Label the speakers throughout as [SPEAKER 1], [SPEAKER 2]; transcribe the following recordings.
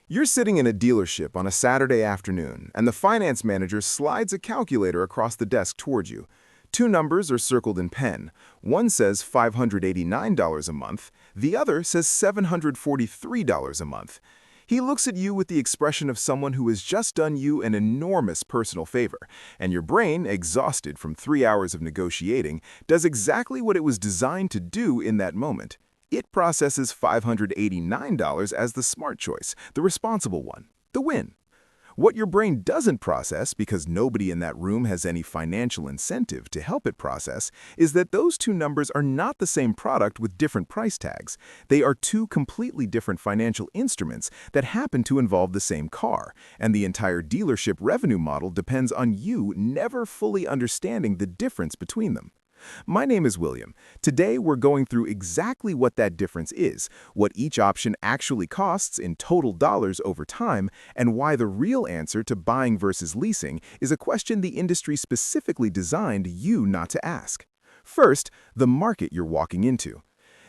[SPEAKER 1] You're sitting in a dealership on a Saturday afternoon, and the finance manager slides a calculator across the desk toward you. Two numbers are circled in pen. One says $589 a month, the other says $743 a month. He looks at you with the expression of someone who has just done you an enormous personal favor, and your brain, exhausted from 3 hours of negotiating, does exactly what it was designed to do in that moment. It processes $589 as the smart choice, the responsible one, the win. What your brain doesn't process, because nobody in that room has any financial incentive to help it process, is that those two numbers are not the same product with different price tags. They are two completely different financial instruments that happen to involve the same car, and the entire dealership revenue model depends on you never fully understanding the difference between them. My name is William. Today we're going through exactly what that difference is, what each option actually costs in total dollars over time, and why the real answer to buying versus leasing is a question the industry specifically designed you not to ask. First, the market you're walking into.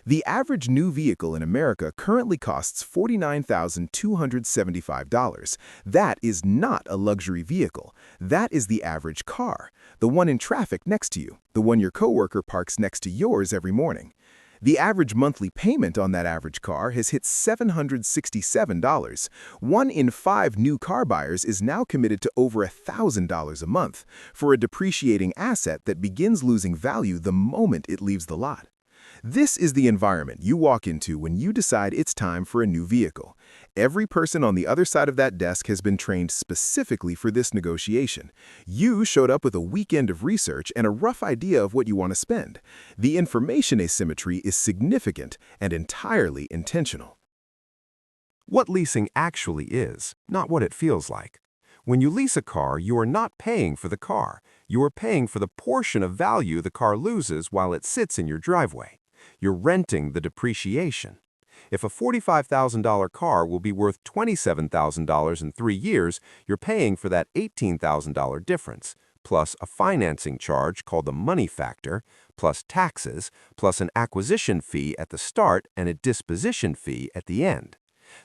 [SPEAKER 1] The average new vehicle in America currently costs $49,275. That is not a luxury vehicle. That is the average car, the one in traffic next to you, the one your coworker parks next to yours every morning. The average monthly payment on that average car has hit $767. 1 in 5 new car buyers is now committed to over $1,000 a month for a depreciating asset that begins losing value the moment it leaves the lot. This is the environment you walk into when you decide it's time for a new vehicle. Every person on the other side of that desk has been trained specifically for this negotiation. You showed up with a weekend of research and a rough idea of what you want to spend. The information asymmetry is significant and entirely intentional.
[SPEAKER 2] What leasing actually is, not what it feels like. When you lease a car, you are not paying for the car. You are paying for the portion of value the car loses while it sits in your driveway. You're renting the depreciation. If a $45,000 car will be worth $27,000 in 3 years, you're paying for that $18,000 difference, plus a financing charge called the money factor, plus taxes, plus an acquisition fee at the start and a disposition fee at the end.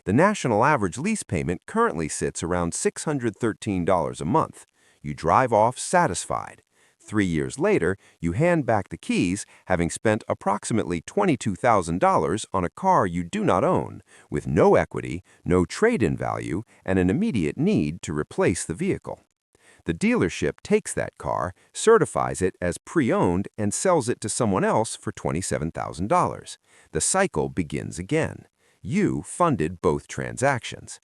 [SPEAKER 2] The national average lease payment currently sits around $613 a month. You drive off satisfied. 3 years later, you hand back the keys, having spent approximately $22,000 on a car you do not own, with no equity, no trade-in value, and an immediate need to replace the vehicle. The dealership takes that car, certifies it as pre-owned, and sells it to someone else for $27,000. The cycle begins again. You funded both transactions.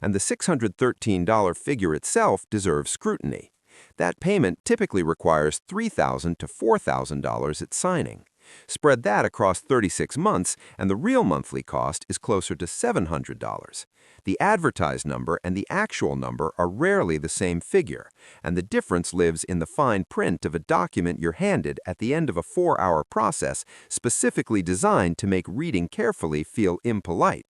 [SPEAKER 2] And the $613 figure itself deserves scrutiny. That payment typically requires $3,000 to $4,000 at signing. Spread that across 36 months, and the real monthly cost is closer to $700. The advertised number and the actual number are rarely the same figure, and the difference lives in the fine print of a document you're handed at the end of a 4-hour process specifically designed to make reading carefully feel impolite.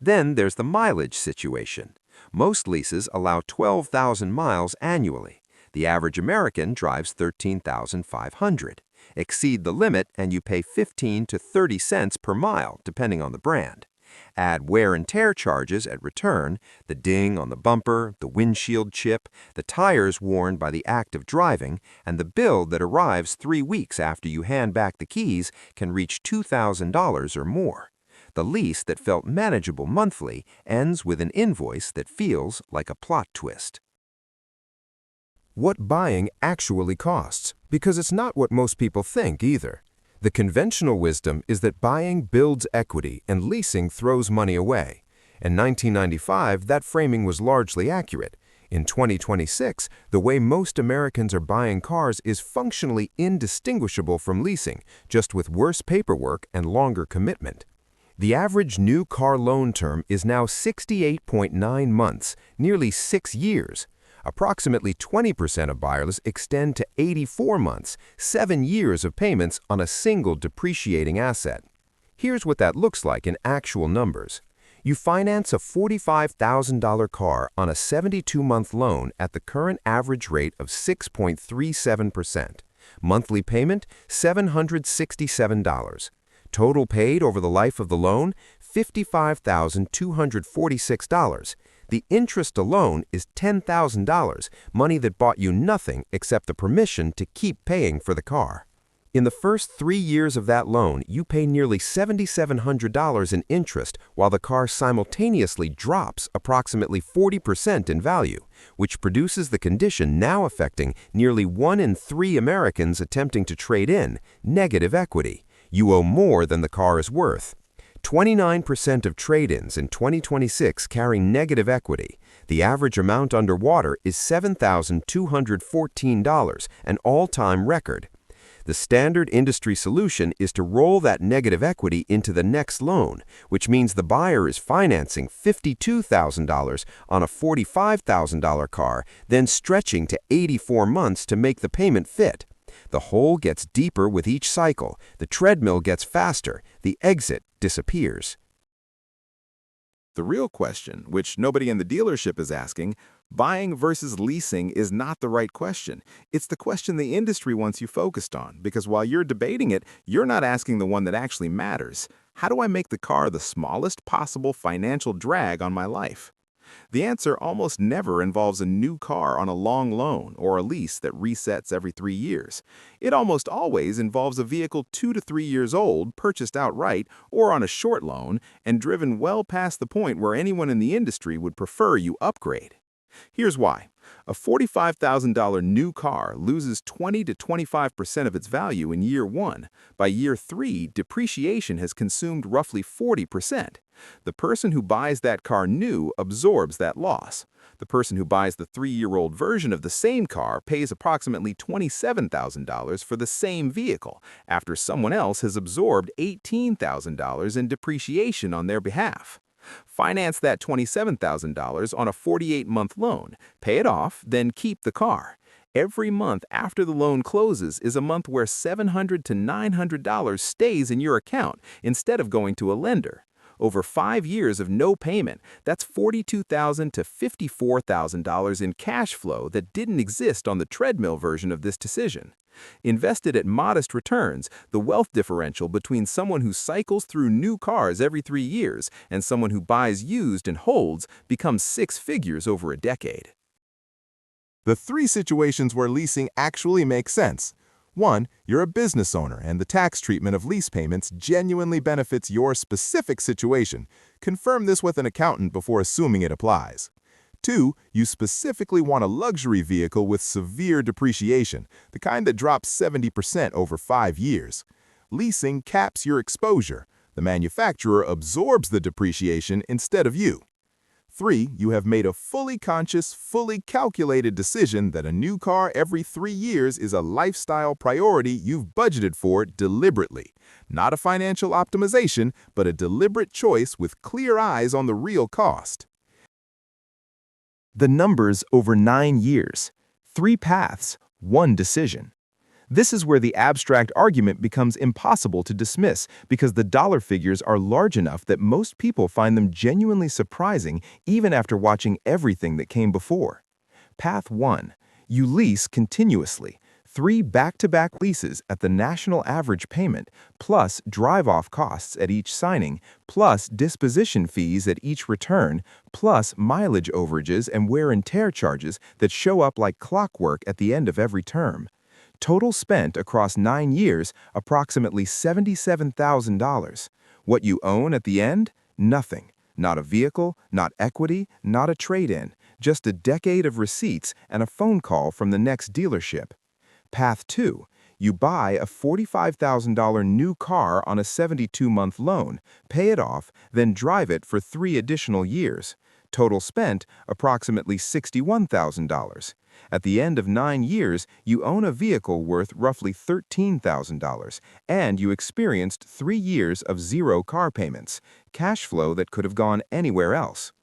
[SPEAKER 2] Then there's the mileage situation. Most leases allow 12,000 miles annually. The average American drives 13,500. Exceed the limit and you pay 15 to 30 cents per mile, depending on the brand. Add wear and tear charges at return, the ding on the bumper, the windshield chip, the tires worn by the act of driving, and the bill that arrives 3 weeks after you hand back the keys can reach $2,000 or more. The lease that felt manageable monthly ends with an invoice that feels like a plot twist.
[SPEAKER 3] What buying actually costs, because it's not what most people think either. The conventional wisdom is that buying builds equity and leasing throws money away. In 1995, that framing was largely accurate. In 2026, the way most Americans are buying cars is functionally indistinguishable from leasing, just with worse paperwork and longer commitment. The average new car loan term is now 68.9 months, nearly 6 years. Approximately 20% of buyers extend to 84 months, 7 years of payments on a single depreciating asset. Here's what that looks like in actual numbers. You finance a $45,000 car on a 72-month loan at the current average rate of 6.37%. Monthly payment, $767. Total paid over the life of the loan, $55,246. The interest alone is $10,000, money that bought you nothing except the permission to keep paying for the car. In the first 3 years of that loan, you pay nearly $7,700 in interest while the car simultaneously drops approximately 40% in value, which produces the condition now affecting nearly 1 in 3 Americans attempting to trade in: negative equity. You owe more than the car is worth. 29% of trade-ins in 2026 carry negative equity. The average amount underwater is $7,214, an all-time record. The standard industry solution is to roll that negative equity into the next loan, which means the buyer is financing $52,000 on a $45,000 car, then stretching to 84 months to make the payment fit. The hole gets deeper with each cycle, the treadmill gets faster, the exit disappears.
[SPEAKER 1] The real question, which nobody in the dealership is asking, buying versus leasing, is not the right question. It's the question the industry wants you focused on, because while you're debating it, you're not asking the one that actually matters. How do I make the car the smallest possible financial drag on my life? The answer almost never involves a new car on a long loan or a lease that resets every 3 years. It almost always involves a vehicle 2 to 3 years old, purchased outright or on a short loan, and driven well past the point where anyone in the industry would prefer you upgrade. Here's why. A $45,000 new car loses 20 to 25% of its value in year 1. By year 3, depreciation has consumed roughly 40%. The person who buys that car new absorbs that loss. The person who buys the 3-year-old version of the same car pays approximately $27,000 for the same vehicle, after someone else has absorbed $18,000 in depreciation on their behalf. Finance that $27,000 on a 48-month loan, pay it off, then keep the car. Every month after the loan closes is a month where $700 to $900 stays in your account instead of going to a lender. Over 5 years of no payment, that's $42,000 to $54,000 in cash flow that didn't exist on the treadmill version of this decision. Invested at modest returns, the wealth differential between someone who cycles through new cars every 3 years and someone who buys used and holds becomes 6 figures over a decade.
[SPEAKER 4] The 3 situations where leasing actually makes sense. 1. You're a business owner and the tax treatment of lease payments genuinely benefits your specific situation. Confirm this with an accountant before assuming it applies. 2. You specifically want a luxury vehicle with severe depreciation, the kind that drops 70% over 5 years. Leasing caps your exposure. The manufacturer absorbs the depreciation instead of you. 3. You have made a fully conscious, fully calculated decision that a new car every 3 years is a lifestyle priority you've budgeted for deliberately. Not a financial optimization, but a deliberate choice with clear eyes on the real cost.
[SPEAKER 1] The numbers over 9 years, 3 paths, 1 decision. This is where the abstract argument becomes impossible to dismiss because the dollar figures are large enough that most people find them genuinely surprising even after watching everything that came before. Path 1. You lease continuously. 3 back-to-back leases at the national average payment, plus drive-off costs at each signing, plus disposition fees at each return, plus mileage overages and wear and tear charges that show up like clockwork at the end of every term. Total spent across 9 years, approximately $77,000. What you own at the end? Nothing. Not a vehicle, not equity, not a trade-in. Just a decade of receipts and a phone call from the next dealership. Path 2. You buy a $45,000 new car on a 72-month loan, pay it off, then drive it for 3 additional years. Total spent, approximately $61,000. At the end of 9 years, you own a vehicle worth roughly $13,000, and you experienced 3 years of 0 car payments, cash flow that could have gone anywhere else.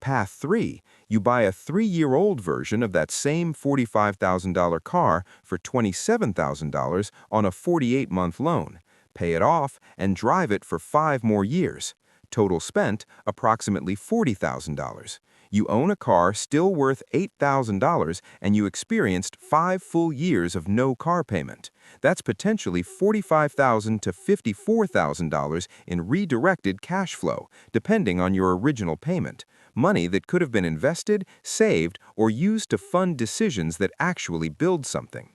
[SPEAKER 1] Path 3. You buy a 3-year-old version of that same $45,000 car for $27,000 on a 48-month loan. Pay it off and drive it for 5 more years.
[SPEAKER 2] Total spent, approximately $40,000. You own a car still worth $8,000 and you experienced 5 full years of no car payment. That's potentially $45,000 to $54,000 in redirected cash flow, depending on your original payment. Money that could have been invested, saved, or used to fund decisions that actually build something.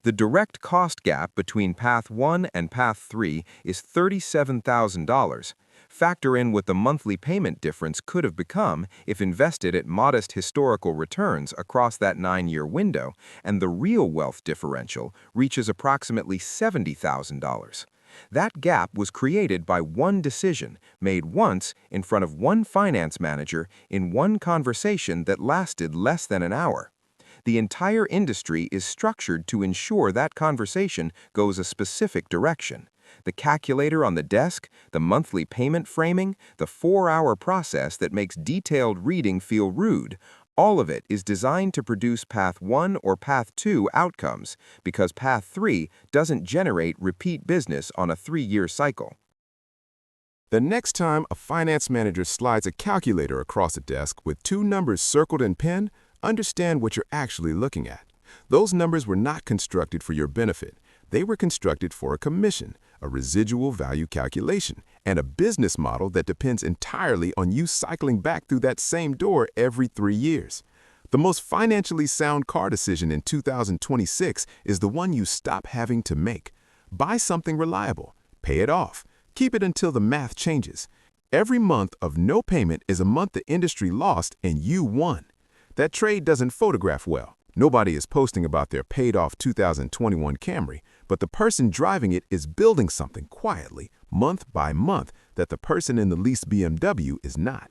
[SPEAKER 2] The direct cost gap between Path 1 and Path 3 is $37,000. Factor in what the monthly payment difference could have become if invested at modest historical returns across that 9-year window, and the real wealth differential reaches approximately $70,000. That gap was created by one decision, made once in front of one finance manager in one conversation that lasted less than an hour. The entire industry is structured to ensure that conversation goes a specific direction. The calculator on the desk, the monthly payment framing, the 4-hour process that makes detailed reading feel rude, all of it is designed to produce Path 1 or Path 2 outcomes because Path 3 doesn't generate repeat business on a 3-year cycle.
[SPEAKER 1] The next time a finance manager slides a calculator across a desk with 2 numbers circled in pen, understand what you're actually looking at. Those numbers were not constructed for your benefit. They were constructed for a commission, a residual value calculation, and a business model that depends entirely on you cycling back through that same door every 3 years. The most financially sound car decision in 2026 is the one you stop having to make. Buy something reliable. Pay it off. Keep it until the math changes. Every month of no payment is a month the industry lost and you won. That trade doesn't photograph well. Nobody is posting about their paid-off 2021 Camry, but the person driving it is building something quietly, month by month, that the person in the leased BMW is not.